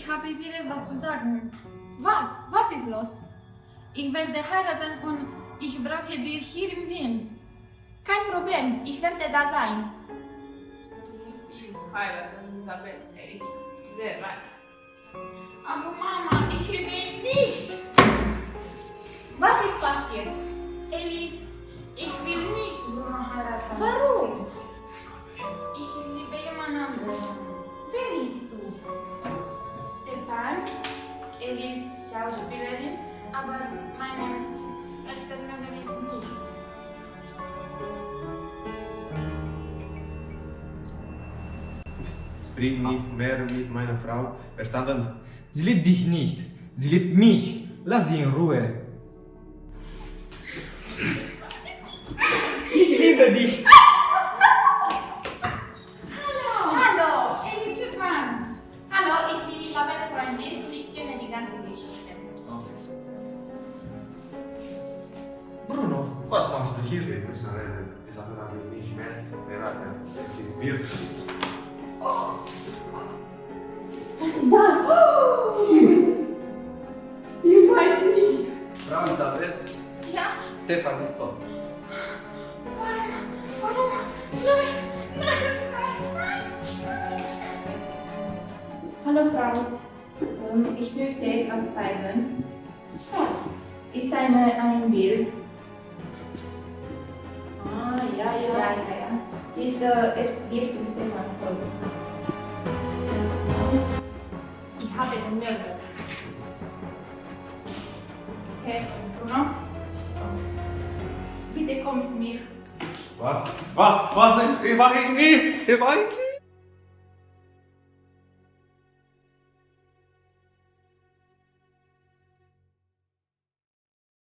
habe dir etwas zu sagen. Was? Was ist los? Ich werde heiraten und ich brauche dich hier in Wien. Kein Problem, ich werde da sein. Du musst ihn heiraten, Isabel. Er ist sehr reich. Aber Mama, ich liebe ihn nicht. Was ist passiert? Eli, ich will nicht Bruno heiraten. Warum? Ich liebe jemand anderen. Wer liebst du? Stefan, er ist Schauspielerin, aber meine Eltern mögen ihn nicht. Ich sprich nicht mehr mit meiner Frau. Verstanden? Sie liebt dich nicht. Sie liebt mich. Lass sie in Ruhe. Ich liebe dich. Hallo! Eli, Stefan. Hallo, ich bin Isabel Freundin und ich kenne die ganze Geschichte. Bruno, was machst du hier? Wir müssen reden. Isabella will nicht mehr heiraten. Es ist wirklich. Was ist das? Ich weiß nicht. Frau Isabel, Ja? Stefan ist tot. Warum? Nein! Hallo Frau, ich möchte etwas zeigen. Was? Ist ein Bild. Ah, ja. Ja. Es geht um Stefan Tod. Ich habe den Mörder. Herr Bruno, bitte komm mit mir. Was? Was? Ich weiß nicht! Ich weiß nicht!